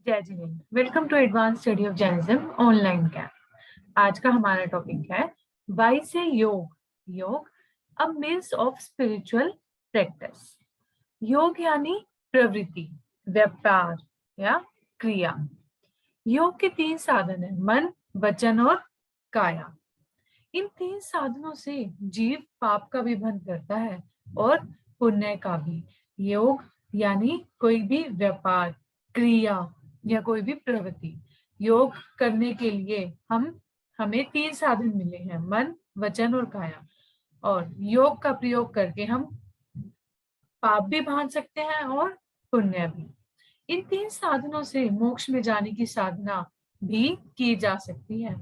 जय जी हिंद। Welcome to advance study of Jainism online camp. आज का हमारा टॉपिक है वाई से yoga. Yoga a means of spiritual practice. Yoga यानी प्रवृत्ति, व्यापार या क्रिया। योग के तीन साधन है, मन, वचन और काया। इन तीन साधनों से जीव पाप का भी बंध करता है और पुण्य का भी। योग यानी कोई भी व्यापार, क्रिया या कोई भी प्रवृत्ति। योग करने के लिए हमें तीन साधन मिले हैं, मन, वचन और काया। और योग का प्रयोग करके हम पाप भी बांध सकते हैं और पुण्य भी। इन तीन साधनों से मोक्ष में जाने की साधना भी की जा सकती है।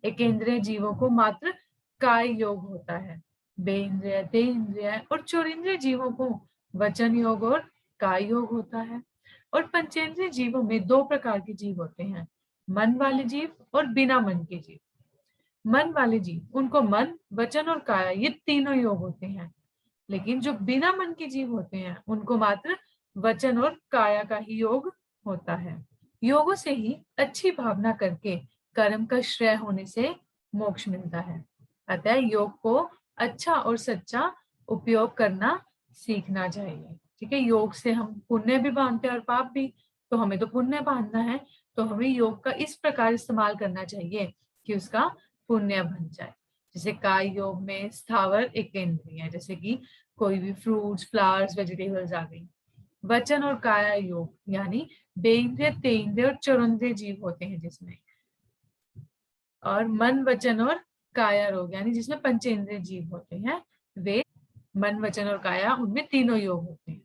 एकेंद्रिय जीवों को मात्र काय योग होता है। बेइंद्रिय, देहेंद्रिय और चौरिंद्रिय जीवों को वचन योग और काय योग होता है। और पंचेंद्रिय जीवों में दो प्रकार के जीव होते हैं, मन वाले जीव और बिना मन के जीव। मन वाले जीव, उनको मन, वचन और काया ये तीनों योग होते हैं। लेकिन जो बिना मन के जीव होते हैं उनको मात्र वचन और काया का ही योग होता है। योगों से ही अच्छी भावना करके कर्म का श्रेय होने से मोक्ष मिलता है। अतः योग को अच्छा और सच्चा उपयोग करना सीखना चाहिए। ठीक है, योग से हम पुण्य भी बांधते हैं और पाप भी। तो हमें तो पुण्य बांधना है, तो हमें योग का इस प्रकार इस्तेमाल करना चाहिए कि उसका पुण्य बन जाए। जैसे काय योग में स्थावर एक इंद्रिय है, जैसे कि कोई भी फ्रूट्स, फ्लावर्स, वेजिटेबल्स आ गई। वचन और काया योग यानी बेइंद्रिय, तेइंद्रिय और चौरिंद्रिय जीव होते हैं जिसमें। और मन, वचन और काया योग यानी जिसमें पंचेंद्रिय जीव होते हैं, वे मन, वचन और काया, उनमें तीनों योग होते हैं।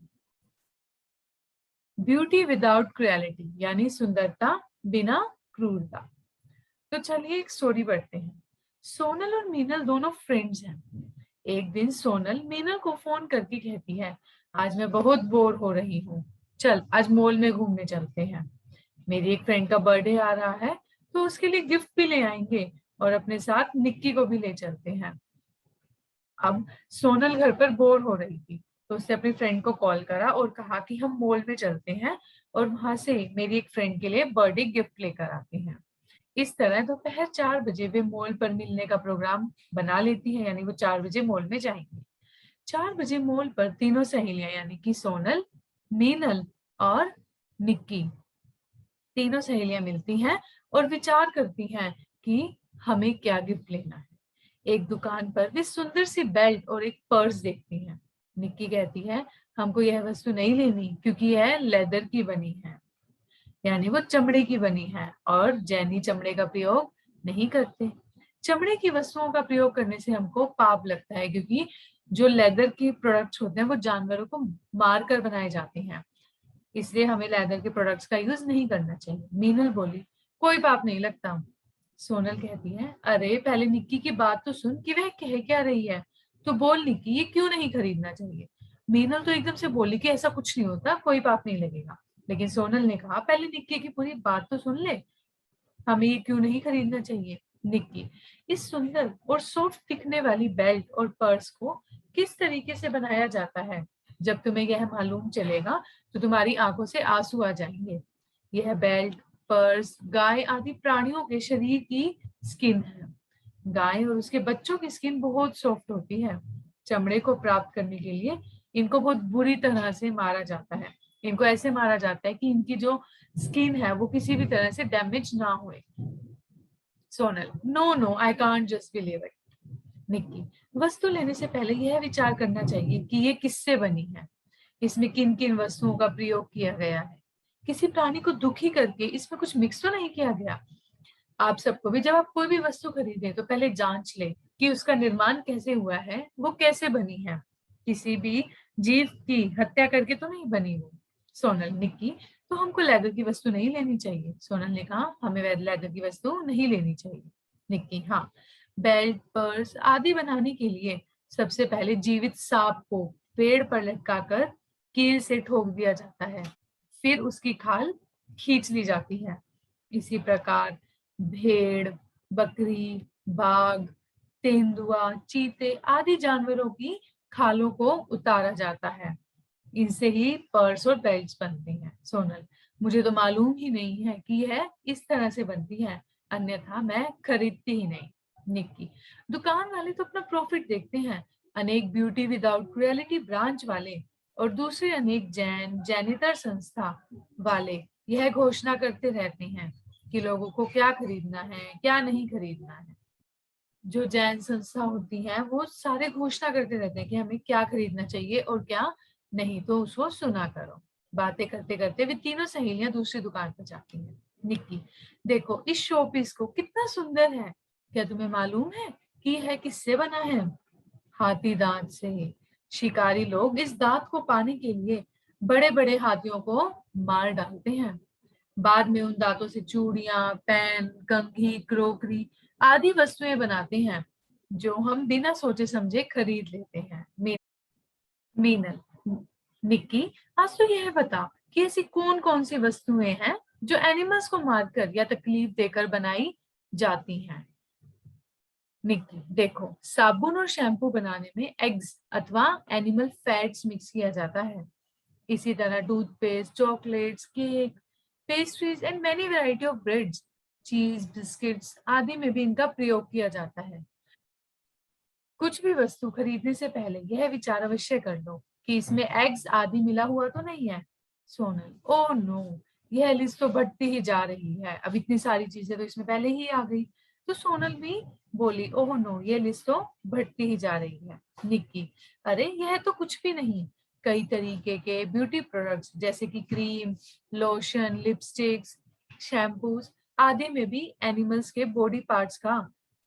ब्यूटी विदाउट क्रुएलिटी यानी सुंदरता बिना क्रूरता। तो चलिए एक स्टोरी पढ़ते हैं। सोनल और मीनल दोनों फ्रेंड्स हैं। एक दिन सोनल मीनल को फोन करके कहती है, आज मैं बहुत बोर हो रही हूँ, चल आज मॉल में घूमने चलते हैं। मेरी एक फ्रेंड का बर्थडे आ रहा है तो उसके लिए गिफ्ट भी ले आएंगे और अपने साथ निक्की को भी ले चलते हैं। अब सोनल घर पर बोर हो रही थी तो उसने अपनी फ्रेंड को कॉल करा और कहा कि हम मॉल में चलते हैं और वहां से मेरी एक फ्रेंड के लिए बर्थडे गिफ्ट लेकर आते हैं। इस तरह दोपहर 4 बजे वे मॉल पर मिलने का प्रोग्राम बना लेती है, यानी वो 4 बजे मॉल में जाएंगे। 4 बजे मॉल पर तीनों सहेलियां यानी कि सोनल, मीनल और निक्की, तीनों सहेलियां मिलती हैं और विचार करती हैं कि हमें क्या गिफ्ट लेना है। एक दुकान पर वे सुंदर सी बेल्ट और एक पर्स देखती हैं। निक्की कहती है, हमको यह वस्तु नहीं लेनी क्योंकि यह लेदर की बनी है, यानी वो चमड़े की बनी है और जैनी चमड़े का प्रयोग नहीं करते। चमड़े की वस्तुओं का प्रयोग करने से हमको पाप लगता है क्योंकि जो लेदर के प्रोडक्ट्स होते हैं वो जानवरों को मार कर बनाए जाते हैं, इसलिए हमें लेदर के प्रोडक्ट्स का यूज नहीं करना चाहिए। मीनल बोली, कोई पाप नहीं लगता। सोनल कहती है, अरे पहले निक्की की बात तो सुन कि वह कह क्या रही है, तो बोल निक्की ये क्यों नहीं खरीदना चाहिए। मीनल तो एकदम से बोली कि ऐसा कुछ नहीं होता, कोई पाप नहीं लगेगा। लेकिन सोनल ने कहा, पहले निक्की की पूरी बात तो सुन ले, हमें ये क्यों नहीं खरीदना चाहिए। निक्की, इस सुंदर और सॉफ्ट दिखने वाली बेल्ट और पर्स को किस तरीके से बनाया जाता है, जब तुम्हें यह मालूम चलेगा तो तुम्हारी आंखों से आंसू आ जाएंगे। यह बेल्ट, पर्स गाय आदि प्राणियों के शरीर की स्किन है। गाय और उसके बच्चों की स्किन बहुत सॉफ्ट होती है। चमड़े को प्राप्त करने के लिए इनको बहुत बुरी तरह से मारा जाता है। इनको ऐसे मारा जाता है कि इनकी जो स्किन है वो किसी भी तरह से डैमेज ना हो। Sonal, no no I can't just believe it. Nikki, वस्तु लेने से पहले यह विचार करना चाहिए कि ये किससे बनी है, इसमें किन किन वस्तुओं का प्रयोग किया गया है, किसी प्राणी को दुखी करके इसमें कुछ मिक्स तो नहीं किया गया। आप सबको भी जब आप कोई भी वस्तु खरीदे तो पहले जांच ले कि उसका निर्माण कैसे हुआ है, वो कैसे बनी है, किसी भी जीव की हत्या करके तो नहीं बनी वो। सोनल, निक्की, तो हमको लेदर की वस्तु नहीं लेनी चाहिए। सोनल ने कहा, हमें लेदर की वस्तु नहीं लेनी चाहिए। निक्की, हाँ, बेल्ट, पर्स आदि बनाने के लिए सबसे पहले जीवित सांप को पेड़ पर लटकाकर कील से ठोक दिया जाता है, फिर उसकी खाल खींच ली जाती है। इसी प्रकार भेड़, बकरी, बाघ, तेंदुआ, चीते आदि जानवरों की खालों को उतारा जाता है। इनसे ही पर्स और बेल्ट्स बनते हैं। सोनल, मुझे तो मालूम ही नहीं है कि यह इस तरह से बनती है, अन्यथा मैं खरीदती ही नहीं। निक्की, दुकान वाले तो अपना प्रॉफिट देखते हैं। अनेक ब्यूटी विदाउट क्रुएलिटी ब्रांच वाले और दूसरे अनेक जैनिटर संस्था वाले यह घोषणा करते रहते हैं कि लोगों को क्या खरीदना है, क्या नहीं खरीदना है। जो जैन संस्था होती है वो सारे घोषणा करते रहते हैं कि हमें क्या खरीदना चाहिए और क्या नहीं, तो उसको सुना करो। बातें करते करते वे तीनों सहेलियां दूसरी दुकान पर जाती हैं। निक्की, देखो इस शो पीस को, कितना सुंदर है। क्या तुम्हें मालूम है कि यह किससे बना है? हाथी दांत से। शिकारी लोग इस दांत को पाने के लिए बड़े बड़े हाथियों को मार डालते हैं। बाद में उन दांतों से चूड़ियां, पेन, कंघी, क्रोकरी आदि वस्तुएं बनाते हैं जो हम बिना सोचे समझे खरीद लेते हैं। मीनल, निक्की, आज तो यह बता कि ऐसी कौन कौन सी वस्तुएं हैं जो एनिमल्स को मारकर या तकलीफ देकर बनाई जाती हैं? निक्की, देखो साबुन और शैम्पू बनाने में एग्स अथवा एनिमल फैट्स मिक्स किया जाता है। इसी तरह toothpaste, chocolates, cake, pastries and many variety of breads, चीज, बिस्किट्स आदि में भी इनका प्रयोग किया जाता है। कुछ भी वस्तु खरीदने से पहले यह विचार अवश्य कर लो कि इसमें एग्स आदि मिला हुआ तो नहीं है। सोनल, ओह नो, यह लिस्ट तो बढ़ती ही जा रही है, अब इतनी सारी चीजें तो इसमें पहले ही आ गई। तो सोनल भी बोली, ओह नो, यह लिस्ट तो बढ़ती ही जा रही है। निक्की, अरे यह तो कुछ भी नहीं, कई तरीके के ब्यूटी प्रोडक्ट्स जैसे कि क्रीम, लोशन, लिपस्टिक्स, शैम्पूज आदि में भी एनिमल्स के बॉडी पार्ट्स का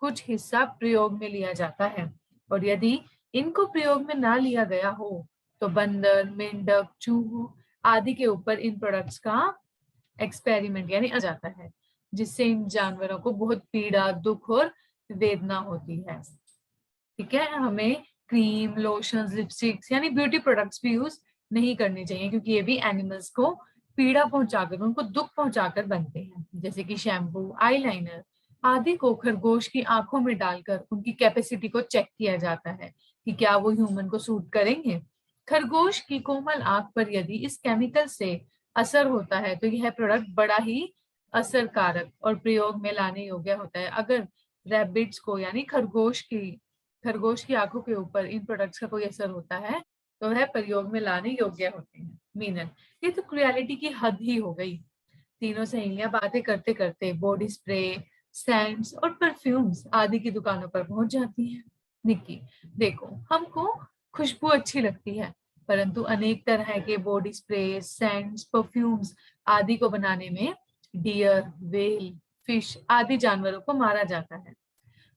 कुछ हिस्सा प्रयोग में लिया जाता है, और यदि इनको प्रयोग में ना लिया गया हो तो बंदर, मेंढक, चूहों आदि के ऊपर इन प्रोडक्ट्स का एक्सपेरिमेंट यानी जाता है, जिससे इन जानवरों को बहुत पीड़ा, दुख और वेदना होती है। ठीक है, हमें क्रीम, लोशंस, लिपस्टिक्स यानी ब्यूटी प्रोडक्ट्स भी यूज नहीं करने चाहिए, क्योंकि ये भी एनिमल्स को पीड़ा पहुंचाकर, उनको दुख पहुंचाकर बनते हैं। जैसे कि शैम्पू, आईलाइनर आदि को खरगोश की आंखों में डालकर उनकी कैपेसिटी को चेक किया जाता है कि क्या वो ह्यूमन को सूट करेंगे। खरगोश की कोमल आंख पर यदि इस केमिकल से असर होता है तो यह प्रोडक्ट बड़ा ही असरकारक और प्रयोग में लाने योग्य होता है। अगर रैबिट्स को यानी खरगोश की आंखों के ऊपर इन प्रोडक्ट्स का कोई असर होता है तो वह प्रयोग में लाने योग्य होते हैं। मीनल, ये तो क्रुएलिटी की हद ही हो गई। तीनों सहेलियां बातें करते करते बॉडी स्प्रे, सैंड्स और परफ्यूम्स आदि की दुकानों पर पहुंच जाती हैं। निक्की, देखो हमको खुशबू अच्छी लगती है, परंतु अनेक तरह के बॉडी स्प्रे, सैंड्स, परफ्यूम्स आदि को बनाने में डियर, वेल, फिश आदि जानवरों को मारा जाता है।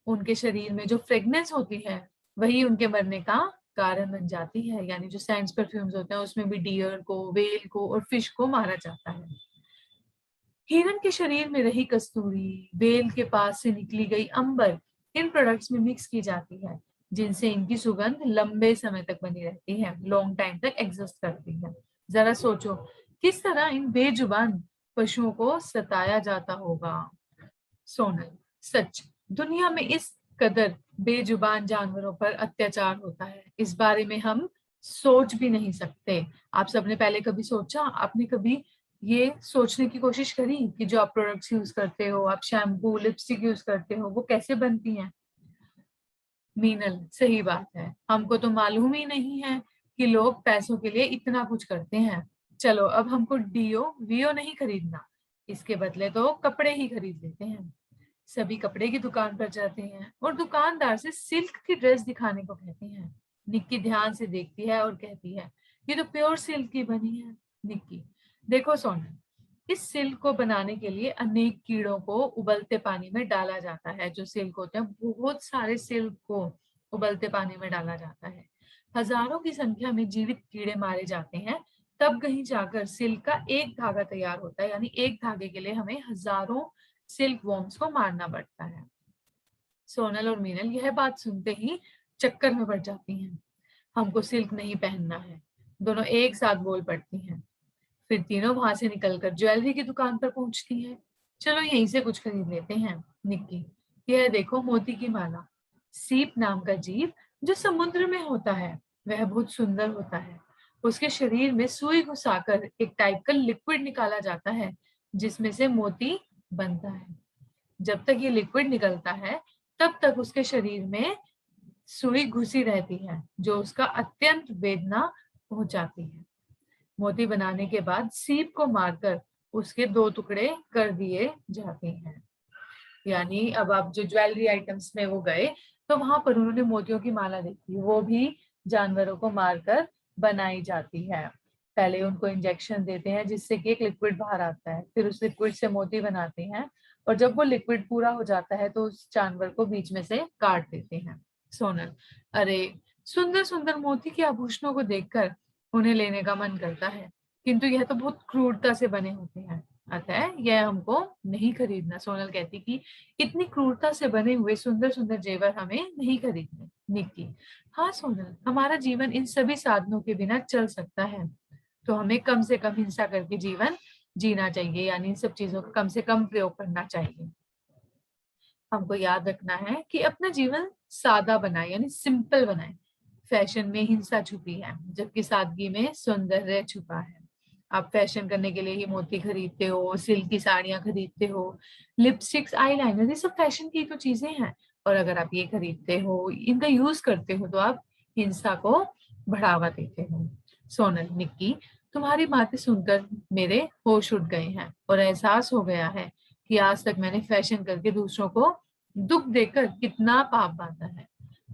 उनके शरीर में जो फ्रेगनेंस होती है वही उनके मरने का कारण बन जाती है। यानी जो सैंड्स परफ्यूम्स होते हैं उसमें भी डियर को, वेल को और फिश को मारा जाता है। हिरन के शरीर में रही कस्तूरी, बेल के पास से निकली गई अंबर इन प्रोडक्ट्स में मिक्स की जाती है, जिनसे इनकी सुगंध लंबे समय तक बनी रहती है, लॉन्ग टाइम तक एग्जिस्ट करती है। जरा सोचो किस तरह इन बेजुबान पशुओं को सताया जाता होगा। सोनल, सच, दुनिया में इस कदर बेजुबान जानवरों पर अत्याचार होता है, इस बारे में हम सोच भी नहीं सकते। आप सबने पहले कभी सोचा, आपने कभी ये सोचने की कोशिश करी कि जो आप प्रोडक्ट्स यूज करते हो, आप शैम्पू, लिपस्टिक यूज करते हो, वो कैसे बनती हैं? मीनल, सही बात है, हमको तो मालूम ही नहीं है कि लोग पैसों के लिए इतना कुछ करते हैं। चलो अब हमको डीओ वीओ नहीं खरीदना, इसके बदले तो कपड़े ही खरीद लेते हैं। सभी कपड़े की दुकान पर जाते हैं और दुकानदार से सिल्क की ड्रेस दिखाने को कहते हैं। निक्की ध्यान से देखती है और कहती है, ये तो प्योर सिल्क की बनी है। निक्की, देखो सोनल, इस सिल्क को बनाने के लिए अनेक कीड़ों को उबलते पानी में डाला जाता है। जो सिल्क होते हैं, बहुत सारे सिल्क को उबलते पानी में डाला जाता है। हजारों की संख्या में जीवित कीड़े मारे जाते हैं, तब कहीं जाकर सिल्क का एक धागा तैयार होता है। यानी एक धागे के लिए हमें हजारों सिल्क वॉर्म्स को मारना पड़ता है। सोनल और मीनल यह बात सुनते ही चक्कर में पड़ जाती हैं। हमको सिल्क नहीं पहनना है, दोनों एक साथ बोल पड़ती हैं। फिर तीनों वहां से निकलकर ज्वेलरी की दुकान पर पहुंचती हैं। चलो यहीं से कुछ खरीद लेते हैं। निक्की, यह देखो मोती की माला। सीप नाम का जीव जो समुद्र में होता है वह बहुत सुंदर होता है। उसके शरीर में सुई घुसाकर एक टाइप का लिक्विड निकाला जाता है जिसमें से मोती बनता है। जब तक ये लिक्विड निकलता है तब तक उसके शरीर में सुई घुसी रहती है जो उसका अत्यंत वेदना पहुंचाती है। मोती बनाने के बाद सीप को मारकर उसके 2 टुकड़े कर दिए जाते हैं। यानी अब आप जो ज्वेलरी आइटम्स में वो गए तो वहां पर उन्होंने मोतियों की माला देखी, वो भी जानवरों को मारकर बनाई जाती है। पहले उनको इंजेक्शन देते हैं जिससे कि एक लिक्विड बाहर आता है, फिर उस लिक्विड से मोती बनाते हैं और जब वो लिक्विड पूरा हो जाता है तो उस जानवर को बीच में से काट देते हैं। सोनल, अरे सुंदर सुंदर मोती के आभूषणों को देखकर उन्हें लेने का मन करता है, किंतु यह तो बहुत क्रूरता से बने होते हैं, अतः यह हमको नहीं खरीदना। सोनल कहती कि इतनी क्रूरता से बने हुए सुंदर सुंदर जेवर हमें नहीं खरीदने। निक्की, हाँ सोनल, हमारा जीवन इन सभी साधनों के बिना चल सकता है, तो हमें कम से कम हिंसा करके जीवन जीना चाहिए, यानी इन सब चीजों का कम से कम प्रयोग करना चाहिए। हमको याद रखना है कि अपना जीवन सादा बनाए, यानी सिंपल बनाए। फैशन में हिंसा छुपी है जबकि सादगी में सौंदर्य छुपा है। आप फैशन करने के लिए ही मोती खरीदते हो, सिल्क की साड़ियां खरीदते हो, लिपस्टिक्स, आईलाइनर, ये सब फैशन की तो चीजें हैं। और अगर आप ये खरीदते हो, इनका यूज करते हो, तो आप हिंसा को बढ़ावा देते हो। सोनल, निक्की, तुम्हारी बातें सुनकर मेरे होश उड़ गए हैं और एहसास हो गया है कि आज तक मैंने फैशन करके दूसरों को दुख देकर कितना पाप बांधा है।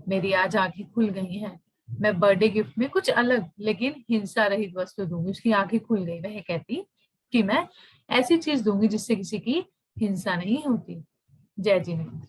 मेरी आज आंखें खुल गई हैं। मैं बर्थडे गिफ्ट में कुछ अलग लेकिन हिंसा रहित वस्तु दूंगी। उसकी आंखें खुल गई, वह कहती कि मैं ऐसी चीज दूंगी जिससे किसी की हिंसा नहीं होती। जय जिनेंद्र।